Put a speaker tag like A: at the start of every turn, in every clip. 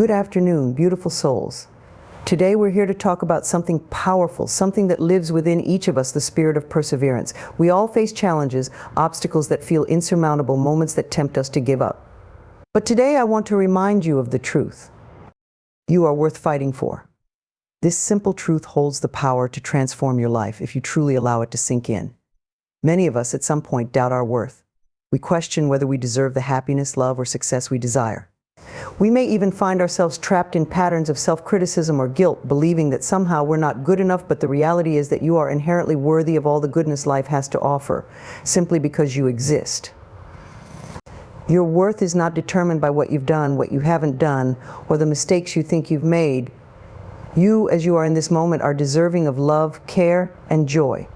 A: Good afternoon, beautiful souls. Today we're here to talk about something powerful, something that lives within each of us, the spirit of perseverance. We all face challenges, obstacles that feel insurmountable, moments that tempt us to give up. But today I want to remind you of the truth. You are worth fighting for. This simple truth holds the power to transform your life if you truly allow it to sink in. Many of us at some point doubt our worth. We question whether we deserve the happiness, love, or success we desire. We may even find ourselves trapped in patterns of self-criticism or guilt, believing that somehow we're not good enough, but the reality is that you are inherently worthy of all the goodness life has to offer, simply because you exist. Your worth is not determined by what you've done, what you haven't done, or the mistakes you think you've made. You, as you are in this moment, are deserving of love, care, and joy.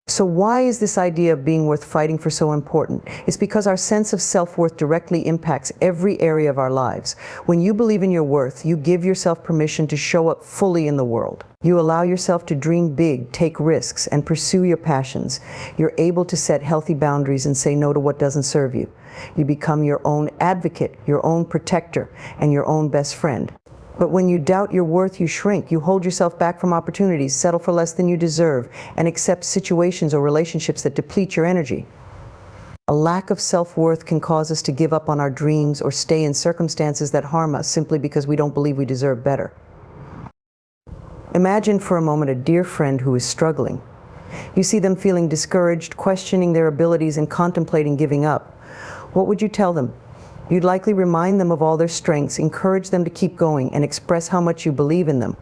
A: So why is this idea of being worth fighting for so important? It's because our sense of self-worth directly impacts every area of our lives. When you believe in your worth, you give yourself permission to show up fully in the world. You allow yourself to dream big, take risks, and pursue your passions. You're able to set healthy boundaries and say no to what doesn't serve you. You become your own advocate, your own protector, and your own best friend. But when you doubt your worth, you shrink. You hold yourself back from opportunities, settle for less than you deserve, and accept situations or relationships that deplete your energy. A lack of self-worth can cause us to give up on our dreams or stay in circumstances that harm us simply because we don't believe we deserve better. Imagine for a moment a dear friend who is struggling. You see them feeling discouraged, questioning their abilities, and contemplating giving up. What would you tell them? You'd likely remind them of all their strengths, encourage them to keep going, and express how much you believe in them.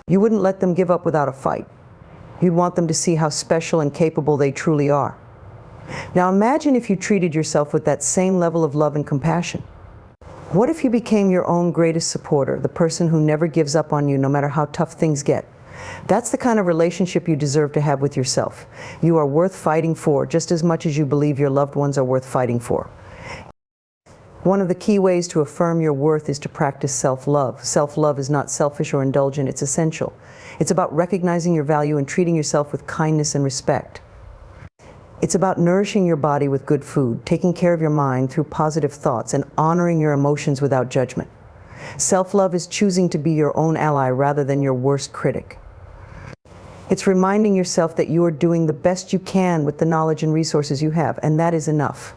A: You wouldn't let them give up without a fight. You'd want them to see how special and capable they truly are. Now imagine if you treated yourself with that same level of love and compassion. What if you became your own greatest supporter, the person who never gives up on you no matter how tough things get? That's the kind of relationship you deserve to have with yourself. You are worth fighting for just as much as you believe your loved ones are worth fighting for. One of the key ways to affirm your worth is to practice self-love. Self-love is not selfish or indulgent, it's essential. It's about recognizing your value and treating yourself with kindness and respect. It's about nourishing your body with good food, taking care of your mind through positive thoughts, and honoring your emotions without judgment. Self-love is choosing to be your own ally rather than your worst critic. It's reminding yourself that you are doing the best you can with the knowledge and resources you have, and that is enough.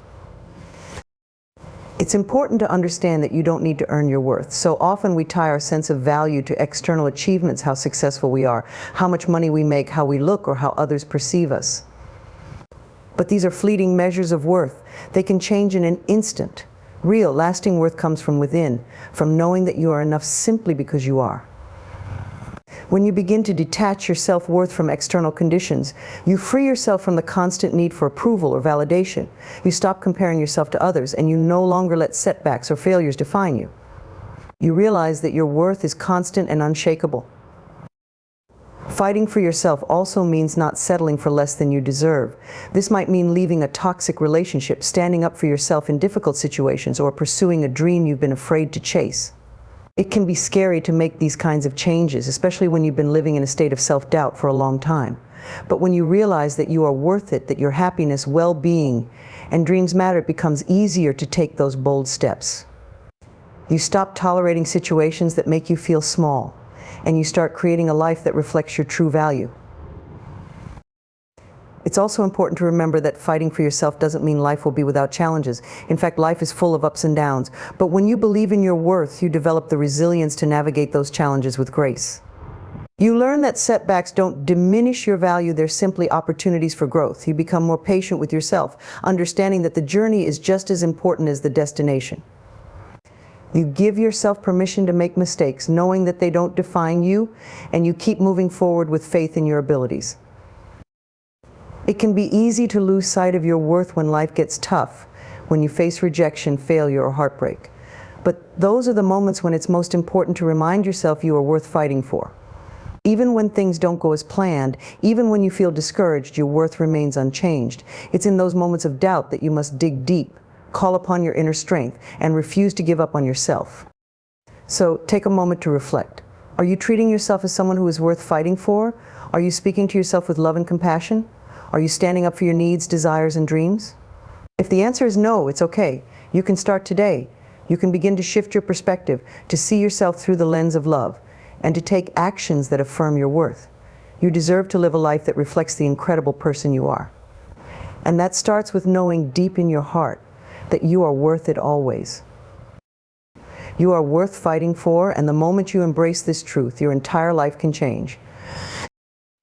A: It's important to understand that you don't need to earn your worth. So often we tie our sense of value to external achievements, how successful we are, how much money we make, how we look, or how others perceive us. But these are fleeting measures of worth. They can change in an instant. Real, lasting worth comes from within, from knowing that you are enough simply because you are. When you begin to detach your self-worth from external conditions, you free yourself from the constant need for approval or validation. You stop comparing yourself to others, and you no longer let setbacks or failures define you. You realize that your worth is constant and unshakable. Fighting for yourself also means not settling for less than you deserve. This might mean leaving a toxic relationship, standing up for yourself in difficult situations, or pursuing a dream you've been afraid to chase. It can be scary to make these kinds of changes, especially when you've been living in a state of self-doubt for a long time. But when you realize that you are worth it, that your happiness, well-being, and dreams matter, it becomes easier to take those bold steps. You stop tolerating situations that make you feel small, and you start creating a life that reflects your true value. It's also important to remember that fighting for yourself doesn't mean life will be without challenges. In fact, life is full of ups and downs. But when you believe in your worth, you develop the resilience to navigate those challenges with grace. You learn that setbacks don't diminish your value, they're simply opportunities for growth. You become more patient with yourself, understanding that the journey is just as important as the destination. You give yourself permission to make mistakes, knowing that they don't define you, and you keep moving forward with faith in your abilities. It can be easy to lose sight of your worth when life gets tough, when you face rejection, failure, or heartbreak. But those are the moments when it's most important to remind yourself you are worth fighting for. Even when things don't go as planned, even when you feel discouraged, your worth remains unchanged. It's in those moments of doubt that you must dig deep, call upon your inner strength, and refuse to give up on yourself. So take a moment to reflect. Are you treating yourself as someone who is worth fighting for? Are you speaking to yourself with love and compassion? Are you standing up for your needs, desires, and dreams? If the answer is no, it's okay. You can start today. You can begin to shift your perspective, to see yourself through the lens of love, and to take actions that affirm your worth. You deserve to live a life that reflects the incredible person you are. And that starts with knowing deep in your heart that you are worth it always. You are worth fighting for, and the moment you embrace this truth, your entire life can change.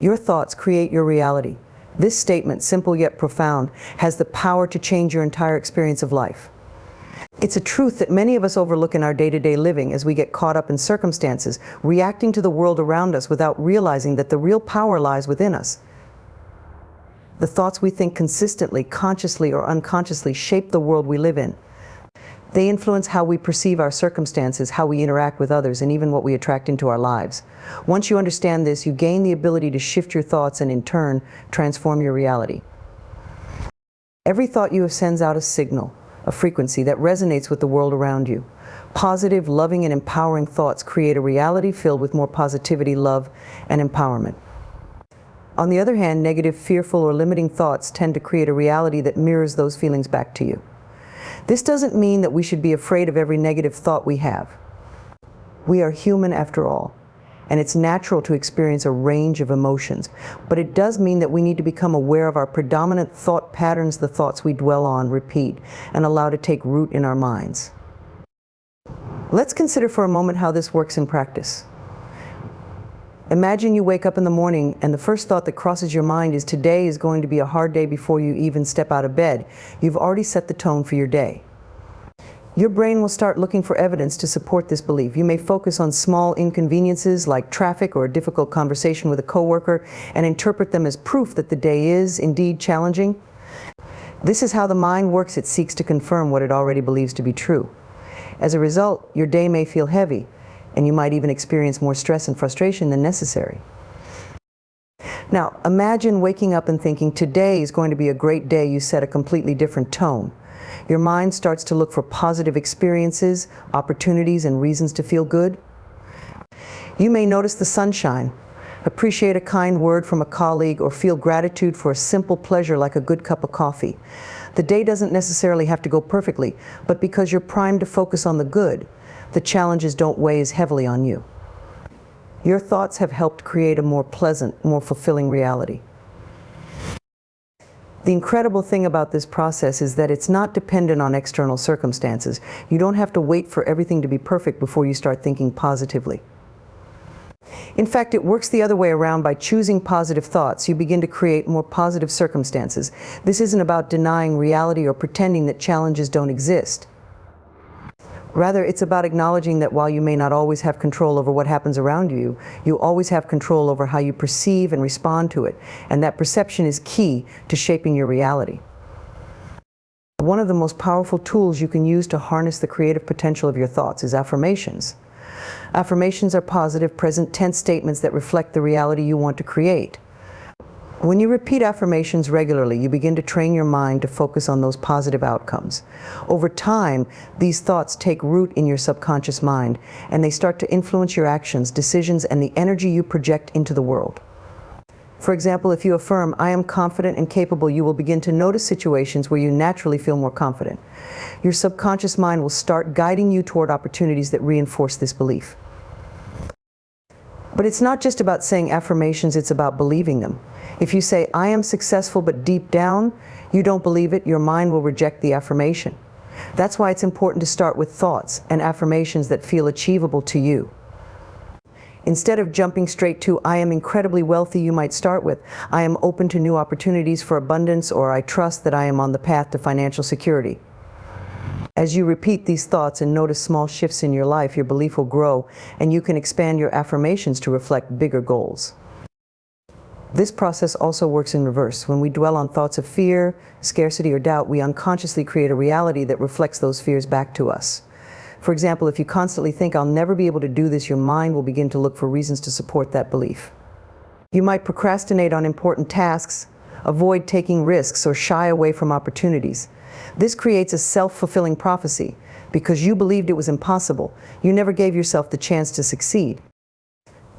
A: Your thoughts create your reality. This statement, simple yet profound, has the power to change your entire experience of life. It's a truth that many of us overlook in our day-to-day living as we get caught up in circumstances, reacting to the world around us without realizing that the real power lies within us. The thoughts we think consistently, consciously or unconsciously, shape the world we live in. They influence how we perceive our circumstances, how we interact with others, and even what we attract into our lives. Once you understand this, you gain the ability to shift your thoughts and, in turn, transform your reality. Every thought you have sends out a signal, a frequency that resonates with the world around you. Positive, loving, and empowering thoughts create a reality filled with more positivity, love, and empowerment. On the other hand, negative, fearful, or limiting thoughts tend to create a reality that mirrors those feelings back to you. This doesn't mean that we should be afraid of every negative thought we have. We are human after all, and it's natural to experience a range of emotions, but it does mean that we need to become aware of our predominant thought patterns, the thoughts we dwell on, repeat, and allow to take root in our minds. Let's consider for a moment how this works in practice. Imagine you wake up in the morning and the first thought that crosses your mind is, today is going to be a hard day before you even step out of bed. You've already set the tone for your day. Your brain will start looking for evidence to support this belief. You may focus on small inconveniences like traffic or a difficult conversation with a coworker and interpret them as proof that the day is indeed challenging. This is how the mind works. It seeks to confirm what it already believes to be true. As a result, your day may feel heavy, and you might even experience more stress and frustration than necessary. Now, imagine waking up and thinking, today is going to be a great day. You set a completely different tone. Your mind starts to look for positive experiences, opportunities, and reasons to feel good. You may notice the sunshine, appreciate a kind word from a colleague, or feel gratitude for a simple pleasure like a good cup of coffee. The day doesn't necessarily have to go perfectly, but because you're primed to focus on the good, the challenges don't weigh as heavily on you. Your thoughts have helped create a more pleasant, more fulfilling reality. The incredible thing about this process is that it's not dependent on external circumstances. You don't have to wait for everything to be perfect before you start thinking positively. In fact, it works the other way around. By choosing positive thoughts, you begin to create more positive circumstances. This isn't about denying reality or pretending that challenges don't exist. Rather, it's about acknowledging that while you may not always have control over what happens around you, you always have control over how you perceive and respond to it, and that perception is key to shaping your reality. One of the most powerful tools you can use to harness the creative potential of your thoughts is affirmations. Affirmations are positive, present tense statements that reflect the reality you want to create. When you repeat affirmations regularly, you begin to train your mind to focus on those positive outcomes. Over time, these thoughts take root in your subconscious mind, and they start to influence your actions, decisions, and the energy you project into the world. For example, if you affirm, "I am confident and capable," you will begin to notice situations where you naturally feel more confident. Your subconscious mind will start guiding you toward opportunities that reinforce this belief. But it's not just about saying affirmations, it's about believing them. If you say, "I am successful," but deep down, you don't believe it, your mind will reject the affirmation. That's why it's important to start with thoughts and affirmations that feel achievable to you. Instead of jumping straight to, "I am incredibly wealthy," you might start with, "I am open to new opportunities for abundance," or "I trust that I am on the path to financial security." As you repeat these thoughts and notice small shifts in your life, your belief will grow, and you can expand your affirmations to reflect bigger goals. This process also works in reverse. When we dwell on thoughts of fear, scarcity, or doubt, we unconsciously create a reality that reflects those fears back to us. For example, if you constantly think, "I'll never be able to do this," your mind will begin to look for reasons to support that belief. You might procrastinate on important tasks, avoid taking risks, or shy away from opportunities. This creates a self-fulfilling prophecy. Because you believed it was impossible, you never gave yourself the chance to succeed.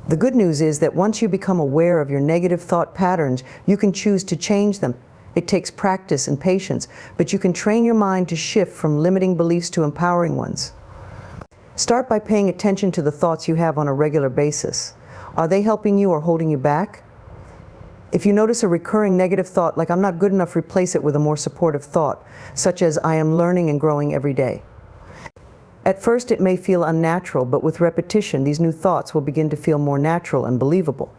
A: The good news is that once you become aware of your negative thought patterns, you can choose to change them. It takes practice and patience, but you can train your mind to shift from limiting beliefs to empowering ones. Start by paying attention to the thoughts you have on a regular basis. Are they helping you or holding you back? If you notice a recurring negative thought like "I'm not good enough," replace it with a more supportive thought, such as "I am learning and growing every day." At first it may feel unnatural, but with repetition, these new thoughts will begin to feel more natural and believable.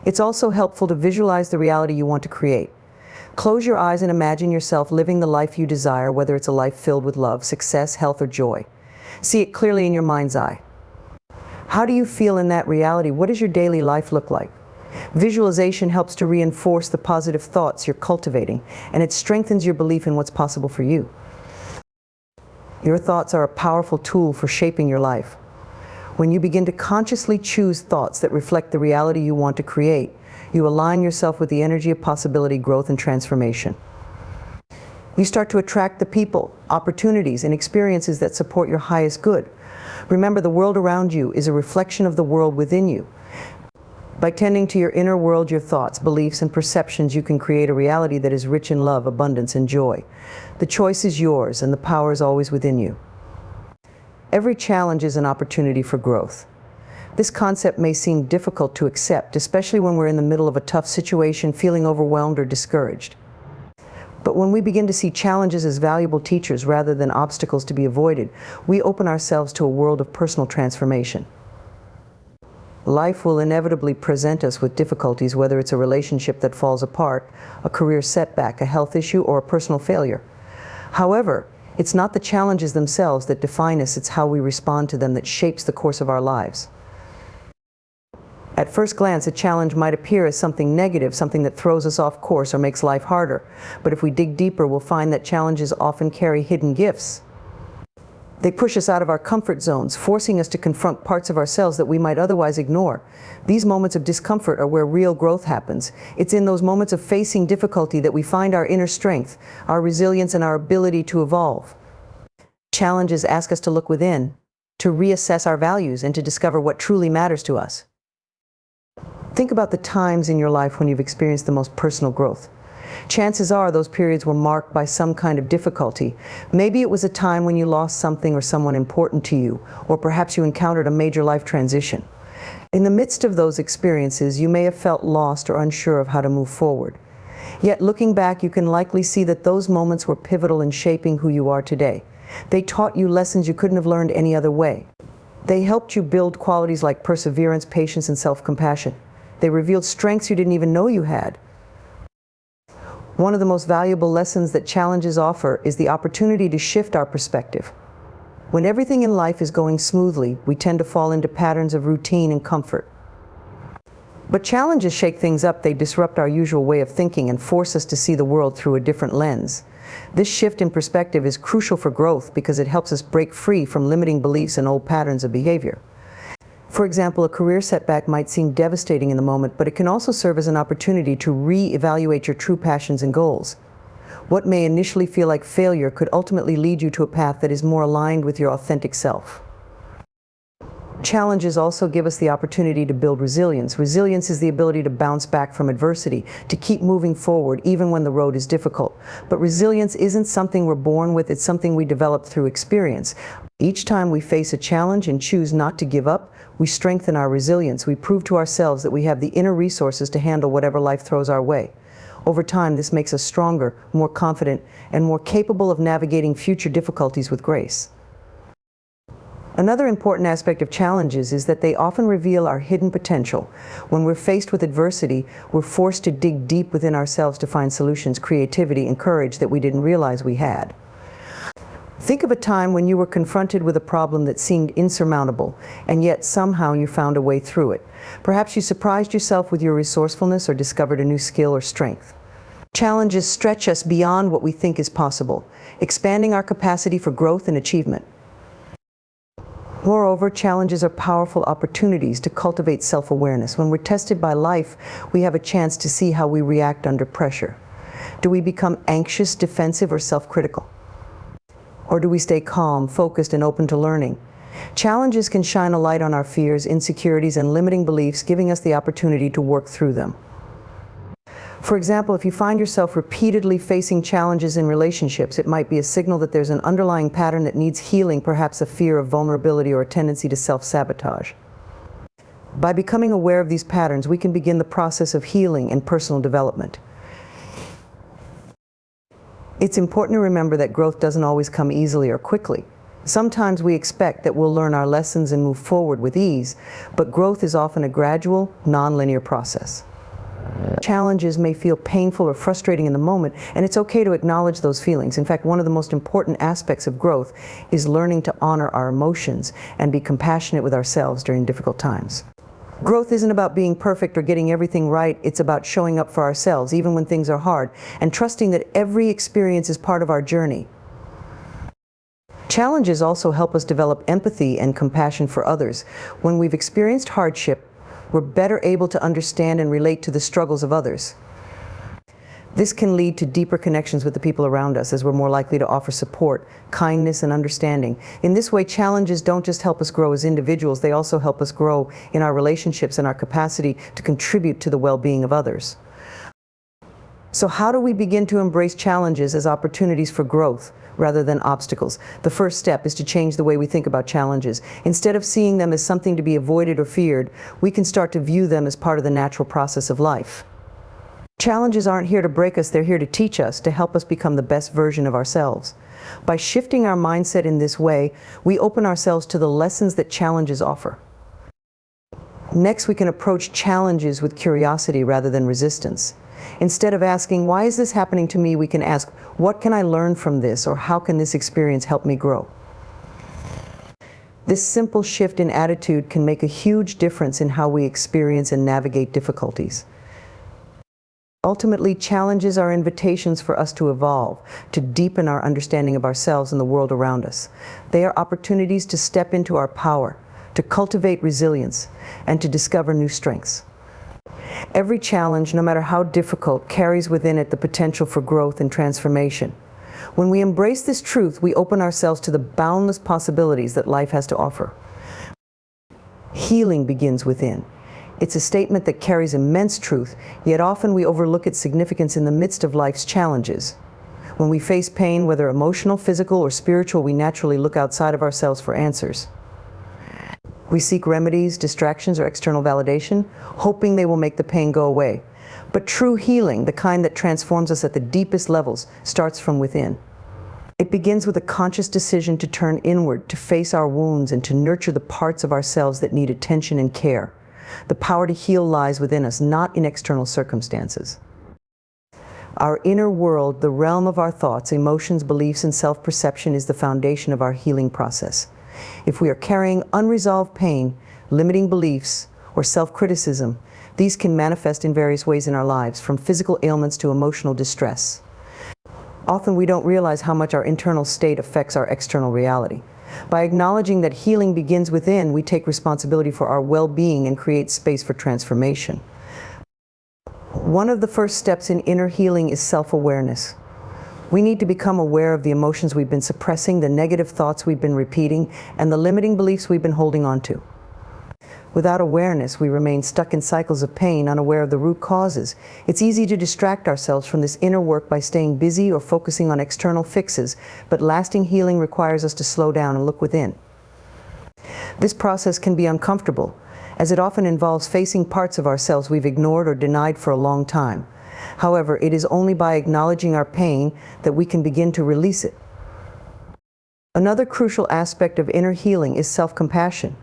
A: It's also helpful to visualize the reality you want to create. Close your eyes and imagine yourself living the life you desire, whether it's a life filled with love, success, health, or joy. See it clearly in your mind's eye. How do you feel in that reality? What does your daily life look like? Visualization helps to reinforce the positive thoughts you're cultivating, and it strengthens your belief in what's possible for you. Your thoughts are a powerful tool for shaping your life. When you begin to consciously choose thoughts that reflect the reality you want to create, you align yourself with the energy of possibility, growth, and transformation. You start to attract the people, opportunities, and experiences that support your highest good. Remember, the world around you is a reflection of the world within you. By tending to your inner world, your thoughts, beliefs, and perceptions, you can create a reality that is rich in love, abundance, and joy. The choice is yours, and the power is always within you. Every challenge is an opportunity for growth. This concept may seem difficult to accept, especially when we're in the middle of a tough situation, feeling overwhelmed or discouraged. But when we begin to see challenges as valuable teachers rather than obstacles to be avoided, we open ourselves to a world of personal transformation. Life will inevitably present us with difficulties, whether it's a relationship that falls apart, a career setback, a health issue, or a personal failure. However, it's not the challenges themselves that define us, it's how we respond to them that shapes the course of our lives. At first glance, a challenge might appear as something negative, something that throws us off course or makes life harder. But if we dig deeper, we'll find that challenges often carry hidden gifts. They push us out of our comfort zones, forcing us to confront parts of ourselves that we might otherwise ignore. These moments of discomfort are where real growth happens. It's in those moments of facing difficulty that we find our inner strength, our resilience, and our ability to evolve. Challenges ask us to look within, to reassess our values, and to discover what truly matters to us. Think about the times in your life when you've experienced the most personal growth. Chances are those periods were marked by some kind of difficulty. Maybe it was a time when you lost something or someone important to you, or perhaps you encountered a major life transition. In the midst of those experiences, you may have felt lost or unsure of how to move forward. Yet looking back, you can likely see that those moments were pivotal in shaping who you are today. They taught you lessons you couldn't have learned any other way. They helped you build qualities like perseverance, patience, and self-compassion. They revealed strengths you didn't even know you had. One of the most valuable lessons that challenges offer is the opportunity to shift our perspective. When everything in life is going smoothly, we tend to fall into patterns of routine and comfort. But challenges shake things up. They disrupt our usual way of thinking and force us to see the world through a different lens. This shift in perspective is crucial for growth because it helps us break free from limiting beliefs and old patterns of behavior. For example, a career setback might seem devastating in the moment, but it can also serve as an opportunity to re-evaluate your true passions and goals. What may initially feel like failure could ultimately lead you to a path that is more aligned with your authentic self. Challenges also give us the opportunity to build resilience. Resilience is the ability to bounce back from adversity, to keep moving forward even when the road is difficult. But resilience isn't something we're born with, it's something we develop through experience. Each time we face a challenge and choose not to give up, we strengthen our resilience. We prove to ourselves that we have the inner resources to handle whatever life throws our way. Over time, this makes us stronger, more confident, and more capable of navigating future difficulties with grace. Another important aspect of challenges is that they often reveal our hidden potential. When we're faced with adversity, we're forced to dig deep within ourselves to find solutions, creativity, and courage that we didn't realize we had. Think of a time when you were confronted with a problem that seemed insurmountable, and yet somehow you found a way through it. Perhaps you surprised yourself with your resourcefulness or discovered a new skill or strength. Challenges stretch us beyond what we think is possible, expanding our capacity for growth and achievement. Moreover, challenges are powerful opportunities to cultivate self-awareness. When we're tested by life, we have a chance to see how we react under pressure. Do we become anxious, defensive, or self-critical? Or do we stay calm, focused, and open to learning? Challenges can shine a light on our fears, insecurities, and limiting beliefs, giving us the opportunity to work through them. For example, if you find yourself repeatedly facing challenges in relationships, it might be a signal that there's an underlying pattern that needs healing, perhaps a fear of vulnerability or a tendency to self-sabotage. By becoming aware of these patterns, we can begin the process of healing and personal development. It's important to remember that growth doesn't always come easily or quickly. Sometimes we expect that we'll learn our lessons and move forward with ease, but growth is often a gradual, non-linear process. Challenges may feel painful or frustrating in the moment, and it's okay to acknowledge those feelings. In fact, one of the most important aspects of growth is learning to honor our emotions and be compassionate with ourselves during difficult times. Growth isn't about being perfect or getting everything right. It's about showing up for ourselves, even when things are hard, and trusting that every experience is part of our journey. Challenges also help us develop empathy and compassion for others. When we've experienced hardship, we're better able to understand and relate to the struggles of others. This can lead to deeper connections with the people around us, as we're more likely to offer support, kindness, and understanding. In this way, challenges don't just help us grow as individuals, they also help us grow in our relationships and our capacity to contribute to the well-being of others. So how do we begin to embrace challenges as opportunities for growth rather than obstacles? The first step is to change the way we think about challenges. Instead of seeing them as something to be avoided or feared, we can start to view them as part of the natural process of life. Challenges aren't here to break us, they're here to teach us, to help us become the best version of ourselves. By shifting our mindset in this way, we open ourselves to the lessons that challenges offer. Next, we can approach challenges with curiosity rather than resistance. Instead of asking, why is this happening to me, we can ask, what can I learn from this, or how can this experience help me grow? This simple shift in attitude can make a huge difference in how we experience and navigate difficulties. Ultimately, challenges are invitations for us to evolve, to deepen our understanding of ourselves and the world around us. They are opportunities to step into our power, to cultivate resilience, and to discover new strengths. Every challenge, no matter how difficult, carries within it the potential for growth and transformation. When we embrace this truth, we open ourselves to the boundless possibilities that life has to offer. Healing begins within. It's a statement that carries immense truth, yet often we overlook its significance in the midst of life's challenges. When we face pain, whether emotional, physical, or spiritual, we naturally look outside of ourselves for answers. We seek remedies, distractions, or external validation, hoping they will make the pain go away. But true healing, the kind that transforms us at the deepest levels, starts from within. It begins with a conscious decision to turn inward, to face our wounds, and to nurture the parts of ourselves that need attention and care. The power to heal lies within us, not in external circumstances. Our inner world, the realm of our thoughts, emotions, beliefs, and self-perception, is the foundation of our healing process. If we are carrying unresolved pain, limiting beliefs, or self-criticism, these can manifest in various ways in our lives, from physical ailments to emotional distress. Often we don't realize how much our internal state affects our external reality. By acknowledging that healing begins within, we take responsibility for our well-being and create space for transformation. One of the first steps in inner healing is self-awareness. We need to become aware of the emotions we've been suppressing, the negative thoughts we've been repeating, and the limiting beliefs we've been holding on to. Without awareness, we remain stuck in cycles of pain, unaware of the root causes. It's easy to distract ourselves from this inner work by staying busy or focusing on external fixes, but lasting healing requires us to slow down and look within. This process can be uncomfortable, as it often involves facing parts of ourselves we've ignored or denied for a long time. However, it is only by acknowledging our pain that we can begin to release it. Another crucial aspect of inner healing is self-compassion.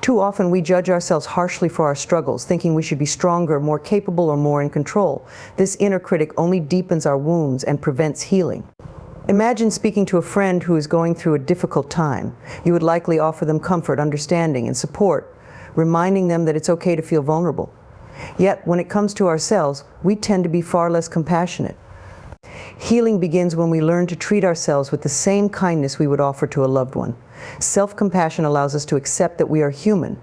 A: Too often we judge ourselves harshly for our struggles, thinking we should be stronger, more capable, or more in control. This inner critic only deepens our wounds and prevents healing. Imagine speaking to a friend who is going through a difficult time. You would likely offer them comfort, understanding, and support, reminding them that it's okay to feel vulnerable. Yet, when it comes to ourselves, we tend to be far less compassionate. Healing begins when we learn to treat ourselves with the same kindness we would offer to a loved one. Self-compassion allows us to accept that we are human,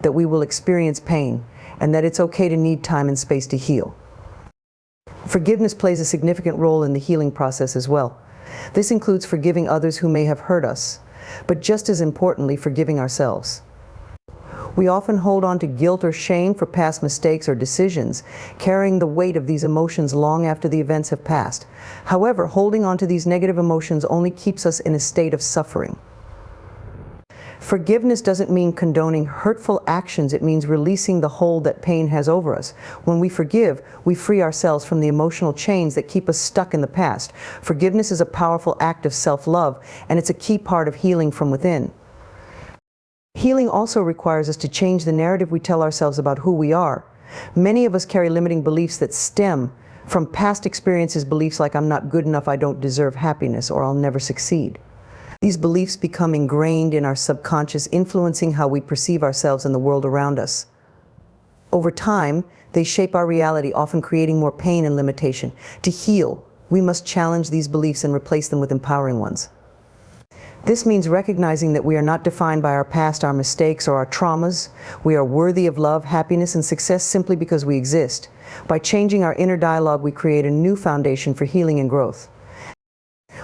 A: that we will experience pain, and that it's okay to need time and space to heal. Forgiveness plays a significant role in the healing process as well. This includes forgiving others who may have hurt us, but just as importantly, forgiving ourselves. We often hold on to guilt or shame for past mistakes or decisions, carrying the weight of these emotions long after the events have passed. However, holding on to these negative emotions only keeps us in a state of suffering. Forgiveness doesn't mean condoning hurtful actions, it means releasing the hold that pain has over us. When we forgive, we free ourselves from the emotional chains that keep us stuck in the past. Forgiveness is a powerful act of self-love, and it's a key part of healing from within. Healing also requires us to change the narrative we tell ourselves about who we are. Many of us carry limiting beliefs that stem from past experiences, beliefs like I'm not good enough, I don't deserve happiness, or I'll never succeed. These beliefs become ingrained in our subconscious, influencing how we perceive ourselves and the world around us. Over time, they shape our reality, often creating more pain and limitation. To heal, we must challenge these beliefs and replace them with empowering ones. This means recognizing that we are not defined by our past, our mistakes, or our traumas. We are worthy of love, happiness, and success simply because we exist. By changing our inner dialogue, we create a new foundation for healing and growth.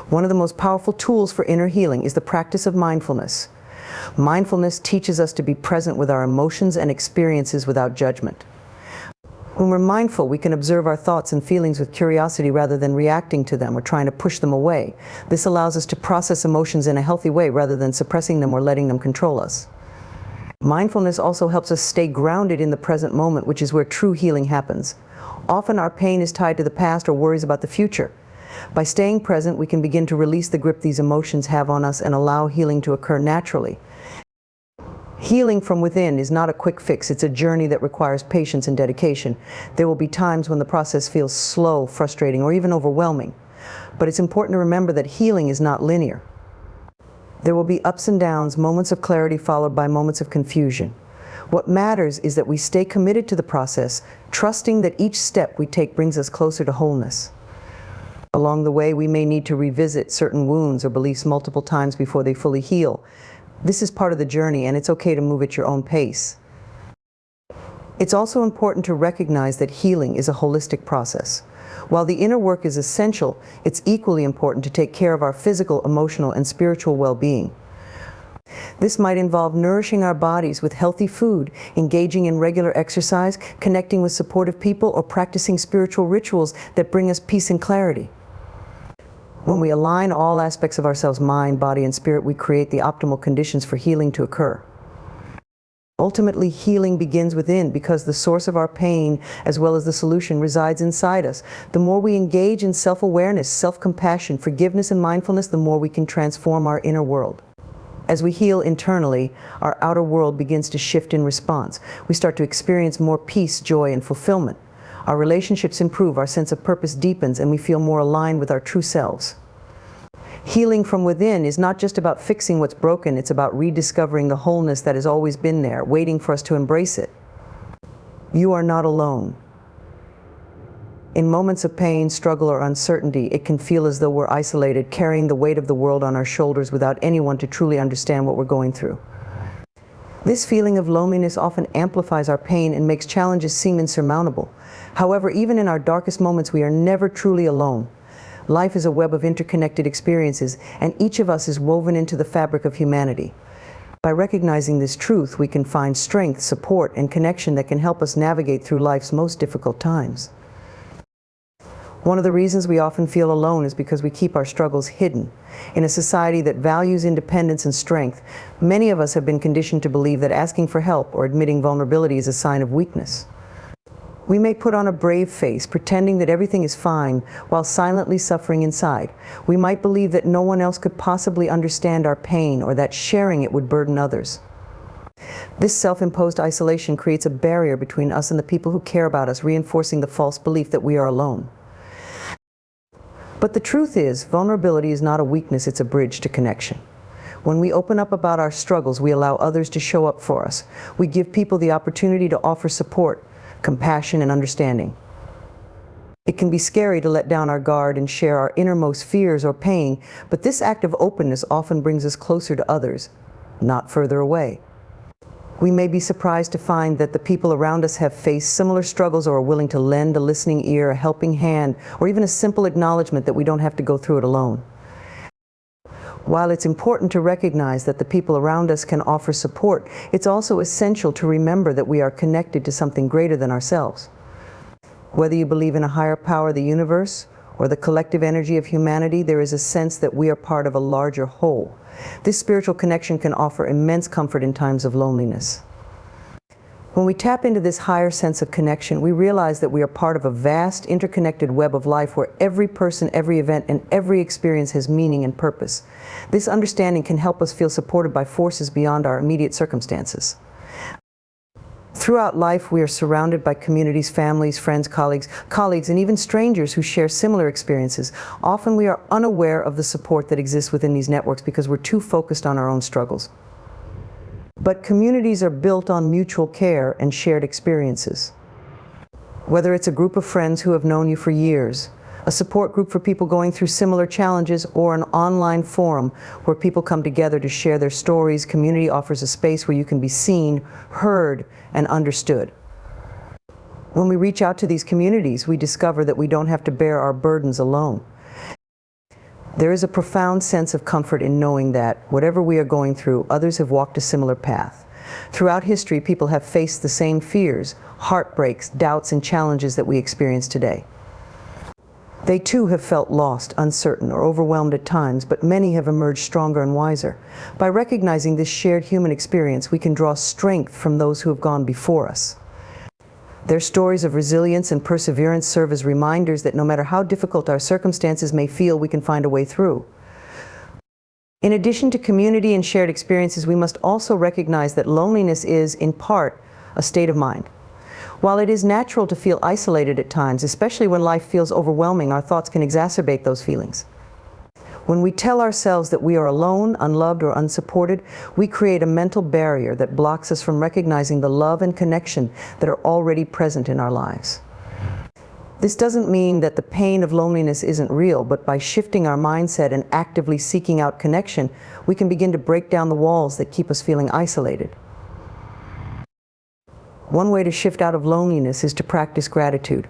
A: One of the most powerful tools for inner healing is the practice of mindfulness. Mindfulness teaches us to be present with our emotions and experiences without judgment. When we're mindful, we can observe our thoughts and feelings with curiosity rather than reacting to them or trying to push them away. This allows us to process emotions in a healthy way rather than suppressing them or letting them control us. Mindfulness also helps us stay grounded in the present moment, which is where true healing happens. Often our pain is tied to the past or worries about the future. By staying present, we can begin to release the grip these emotions have on us and allow healing to occur naturally. Healing from within is not a quick fix. It's a journey that requires patience and dedication. There will be times when the process feels slow, frustrating, or even overwhelming. But it's important to remember that healing is not linear. There will be ups and downs, moments of clarity followed by moments of confusion. What matters is that we stay committed to the process, trusting that each step we take brings us closer to wholeness. Along the way, we may need to revisit certain wounds or beliefs multiple times before they fully heal. This is part of the journey, and it's okay to move at your own pace. It's also important to recognize that healing is a holistic process. While the inner work is essential, it's equally important to take care of our physical, emotional, and spiritual well-being. This might involve nourishing our bodies with healthy food, engaging in regular exercise, connecting with supportive people, or practicing spiritual rituals that bring us peace and clarity. When we align all aspects of ourselves, mind, body, and spirit, we create the optimal conditions for healing to occur. Ultimately, healing begins within because the source of our pain, as well as the solution, resides inside us. The more we engage in self-awareness, self-compassion, forgiveness, and mindfulness, the more we can transform our inner world. As we heal internally, our outer world begins to shift in response. We start to experience more peace, joy, and fulfillment. Our relationships improve, our sense of purpose deepens, and we feel more aligned with our true selves. Healing from within is not just about fixing what's broken, it's about rediscovering the wholeness that has always been there, waiting for us to embrace it. You are not alone. In moments of pain, struggle, or uncertainty, it can feel as though we're isolated, carrying the weight of the world on our shoulders without anyone to truly understand what we're going through. This feeling of loneliness often amplifies our pain and makes challenges seem insurmountable. However, even in our darkest moments, we are never truly alone. Life is a web of interconnected experiences, and each of us is woven into the fabric of humanity. By recognizing this truth, we can find strength, support, and connection that can help us navigate through life's most difficult times. One of the reasons we often feel alone is because we keep our struggles hidden. In a society that values independence and strength, many of us have been conditioned to believe that asking for help or admitting vulnerability is a sign of weakness. We may put on a brave face, pretending that everything is fine, while silently suffering inside. We might believe that no one else could possibly understand our pain, or that sharing it would burden others. This self-imposed isolation creates a barrier between us and the people who care about us, reinforcing the false belief that we are alone. But the truth is, vulnerability is not a weakness, it's a bridge to connection. When we open up about our struggles, we allow others to show up for us. We give people the opportunity to offer support, compassion, and understanding. It can be scary to let down our guard and share our innermost fears or pain, but this act of openness often brings us closer to others, not further away. We may be surprised to find that the people around us have faced similar struggles or are willing to lend a listening ear, a helping hand, or even a simple acknowledgement that we don't have to go through it alone. While it's important to recognize that the people around us can offer support, it's also essential to remember that we are connected to something greater than ourselves. Whether you believe in a higher power, the universe, or the collective energy of humanity, there is a sense that we are part of a larger whole. This spiritual connection can offer immense comfort in times of loneliness. When we tap into this higher sense of connection, we realize that we are part of a vast, interconnected web of life where every person, every event, and every experience has meaning and purpose. This understanding can help us feel supported by forces beyond our immediate circumstances. Throughout life, we are surrounded by communities, families, friends, colleagues, and even strangers who share similar experiences. Often we are unaware of the support that exists within these networks because we're too focused on our own struggles. But communities are built on mutual care and shared experiences. Whether it's a group of friends who have known you for years, a support group for people going through similar challenges, or an online forum where people come together to share their stories, community offers a space where you can be seen, heard, and understood. When we reach out to these communities, we discover that we don't have to bear our burdens alone. There is a profound sense of comfort in knowing that, whatever we are going through, others have walked a similar path. Throughout history, people have faced the same fears, heartbreaks, doubts, and challenges that we experience today. They too have felt lost, uncertain, or overwhelmed at times, but many have emerged stronger and wiser. By recognizing this shared human experience, we can draw strength from those who have gone before us. Their stories of resilience and perseverance serve as reminders that no matter how difficult our circumstances may feel, we can find a way through. In addition to community and shared experiences, we must also recognize that loneliness is, in part, a state of mind. While it is natural to feel isolated at times, especially when life feels overwhelming, our thoughts can exacerbate those feelings. When we tell ourselves that we are alone, unloved, or unsupported, we create a mental barrier that blocks us from recognizing the love and connection that are already present in our lives. This doesn't mean that the pain of loneliness isn't real, but by shifting our mindset and actively seeking out connection, we can begin to break down the walls that keep us feeling isolated. One way to shift out of loneliness is to practice gratitude.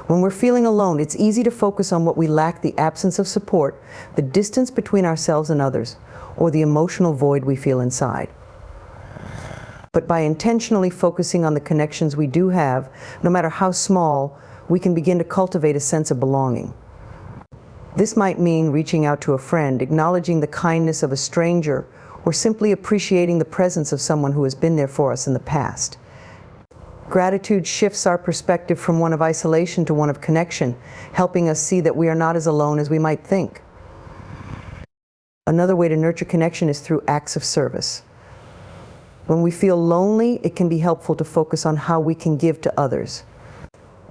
A: When we're feeling alone, it's easy to focus on what we lack: the absence of support, the distance between ourselves and others, or the emotional void we feel inside. But by intentionally focusing on the connections we do have, no matter how small, we can begin to cultivate a sense of belonging. This might mean reaching out to a friend, acknowledging the kindness of a stranger, or simply appreciating the presence of someone who has been there for us in the past. Gratitude shifts our perspective from one of isolation to one of connection, helping us see that we are not as alone as we might think. Another way to nurture connection is through acts of service. When we feel lonely, it can be helpful to focus on how we can give to others.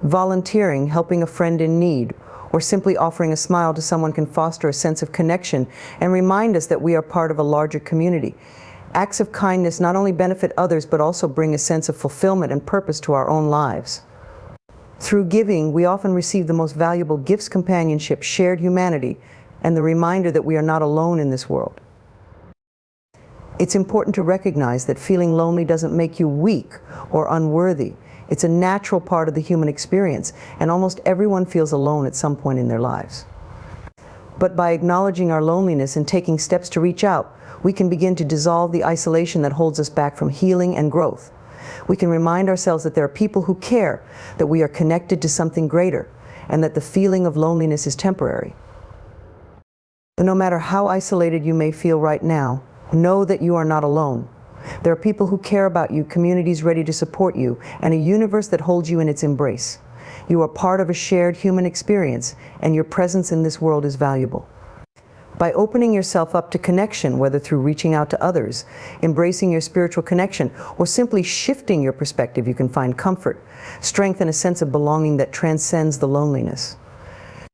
A: Volunteering, helping a friend in need, or simply offering a smile to someone can foster a sense of connection and remind us that we are part of a larger community. Acts of kindness not only benefit others, but also bring a sense of fulfillment and purpose to our own lives. Through giving, we often receive the most valuable gifts: companionship, shared humanity, and the reminder that we are not alone in this world. It's important to recognize that feeling lonely doesn't make you weak or unworthy. It's a natural part of the human experience, and almost everyone feels alone at some point in their lives. But by acknowledging our loneliness and taking steps to reach out, we can begin to dissolve the isolation that holds us back from healing and growth. We can remind ourselves that there are people who care, that we are connected to something greater, and that the feeling of loneliness is temporary. But no matter how isolated you may feel right now, know that you are not alone. There are people who care about you, communities ready to support you, and a universe that holds you in its embrace. You are part of a shared human experience, and your presence in this world is valuable. By opening yourself up to connection, whether through reaching out to others, embracing your spiritual connection, or simply shifting your perspective, you can find comfort, strength, and a sense of belonging that transcends the loneliness.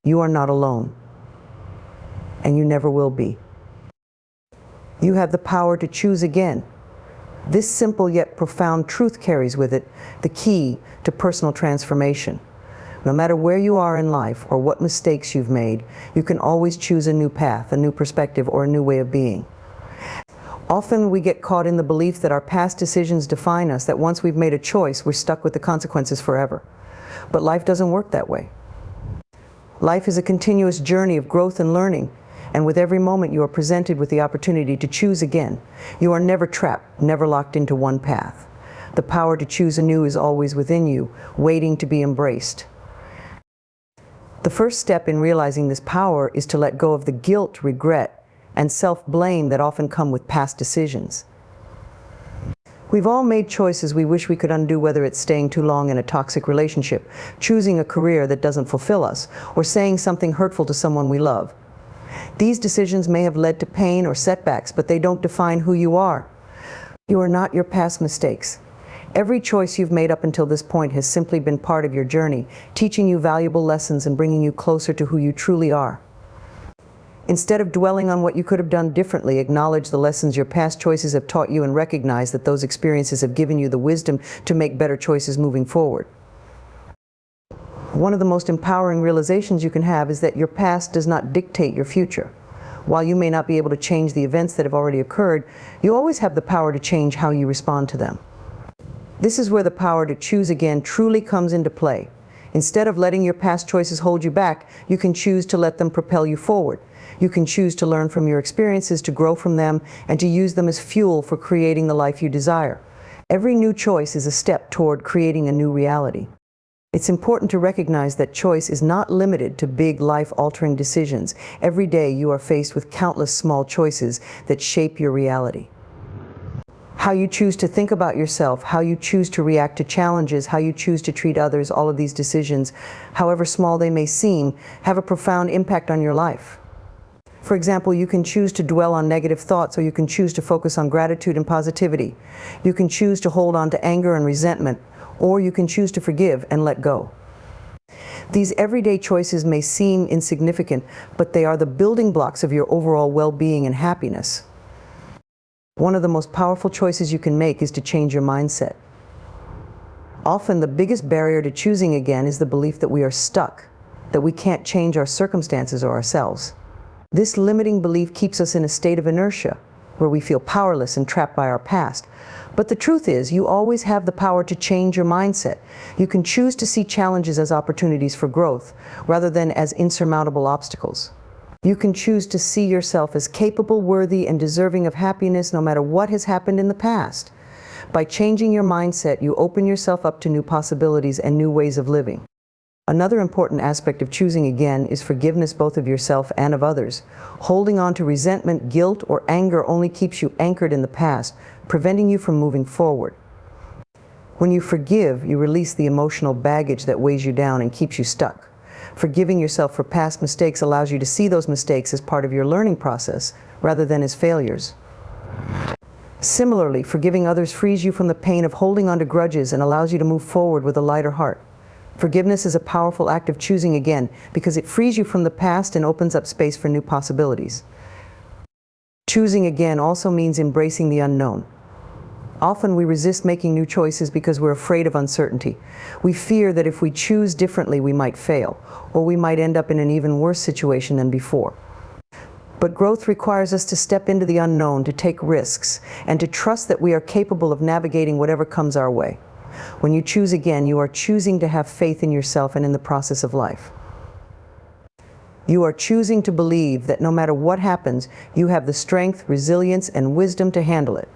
A: You are not alone, and you never will be. You have the power to choose again. This simple yet profound truth carries with it the key to personal transformation. No matter where you are in life or what mistakes you've made, you can always choose a new path, a new perspective, or a new way of being. Often we get caught in the belief that our past decisions define us, that once we've made a choice, we're stuck with the consequences forever. But life doesn't work that way. Life is a continuous journey of growth and learning, And with every moment you are presented with the opportunity to choose again. You are never trapped, never locked into one path. The power to choose anew is always within you, waiting to be embraced. The first step in realizing this power is to let go of the guilt, regret, and self-blame that often come with past decisions. We've all made choices we wish we could undo, whether it's staying too long in a toxic relationship, choosing a career that doesn't fulfill us, or saying something hurtful to someone we love. These decisions may have led to pain or setbacks, but they don't define who you are. You are not your past mistakes. Every choice you've made up until this point has simply been part of your journey, teaching you valuable lessons and bringing you closer to who you truly are. Instead of dwelling on what you could have done differently, acknowledge the lessons your past choices have taught you and recognize that those experiences have given you the wisdom to make better choices moving forward. One of the most empowering realizations you can have is that your past does not dictate your future. While you may not be able to change the events that have already occurred, you always have the power to change how you respond to them. This is where the power to choose again truly comes into play. Instead of letting your past choices hold you back, you can choose to let them propel you forward. You can choose to learn from your experiences, to grow from them, and to use them as fuel for creating the life you desire. Every new choice is a step toward creating a new reality. It's important to recognize that choice is not limited to big, life-altering decisions. Every day you are faced with countless small choices that shape your reality. How you choose to think about yourself, how you choose to react to challenges, how you choose to treat others, all of these decisions, however small they may seem, have a profound impact on your life. For example, you can choose to dwell on negative thoughts, or you can choose to focus on gratitude and positivity. You can choose to hold on to anger and resentment, or you can choose to forgive and let go. These everyday choices may seem insignificant, but they are the building blocks of your overall well-being and happiness. One of the most powerful choices you can make is to change your mindset. Often the biggest barrier to choosing again is the belief that we are stuck, that we can't change our circumstances or ourselves. This limiting belief keeps us in a state of inertia, where we feel powerless and trapped by our past. But the truth is, you always have the power to change your mindset. You can choose to see challenges as opportunities for growth, rather than as insurmountable obstacles. You can choose to see yourself as capable, worthy, and deserving of happiness no matter what has happened in the past. By changing your mindset, you open yourself up to new possibilities and new ways of living. Another important aspect of choosing again is forgiveness, both of yourself and of others. Holding on to resentment, guilt, or anger only keeps you anchored in the past, preventing you from moving forward. When you forgive, you release the emotional baggage that weighs you down and keeps you stuck. Forgiving yourself for past mistakes allows you to see those mistakes as part of your learning process, rather than as failures. Similarly, forgiving others frees you from the pain of holding on to grudges and allows you to move forward with a lighter heart. Forgiveness is a powerful act of choosing again because it frees you from the past and opens up space for new possibilities. Choosing again also means embracing the unknown. Often we resist making new choices because we're afraid of uncertainty. We fear that if we choose differently, we might fail, or we might end up in an even worse situation than before. But growth requires us to step into the unknown, to take risks, and to trust that we are capable of navigating whatever comes our way. When you choose again, you are choosing to have faith in yourself and in the process of life. You are choosing to believe that no matter what happens, you have the strength, resilience, and wisdom to handle it.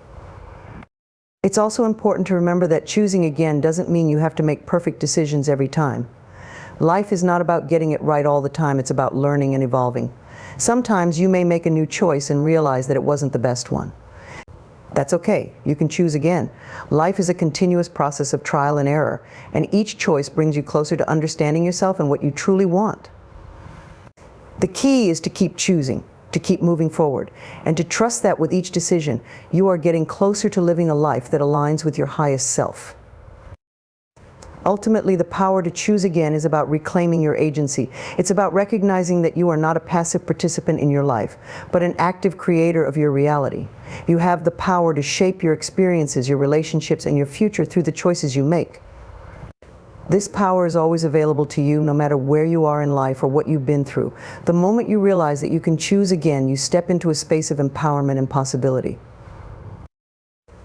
A: It's also important to remember that choosing again doesn't mean you have to make perfect decisions every time. Life is not about getting it right all the time, it's about learning and evolving. Sometimes you may make a new choice and realize that it wasn't the best one. That's okay, you can choose again. Life is a continuous process of trial and error, and each choice brings you closer to understanding yourself and what you truly want. The key is to keep choosing, to keep moving forward, and to trust that with each decision, you are getting closer to living a life that aligns with your highest self. Ultimately, the power to choose again is about reclaiming your agency. It's about recognizing that you are not a passive participant in your life, but an active creator of your reality. You have the power to shape your experiences, your relationships, and your future through the choices you make. This power is always available to you, no matter where you are in life or what you've been through. The moment you realize that you can choose again, you step into a space of empowerment and possibility.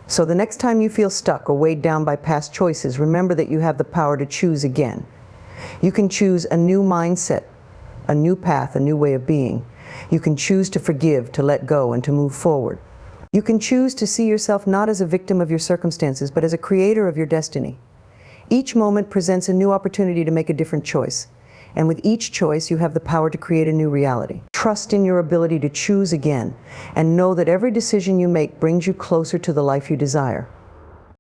A: So the next time you feel stuck or weighed down by past choices, remember that you have the power to choose again. You can choose a new mindset, a new path, a new way of being. You can choose to forgive, to let go, and to move forward. You can choose to see yourself not as a victim of your circumstances, but as a creator of your destiny. Each moment presents a new opportunity to make a different choice. And with each choice, you have the power to create a new reality. Trust in your ability to choose again, and know that every decision you make brings you closer to the life you desire.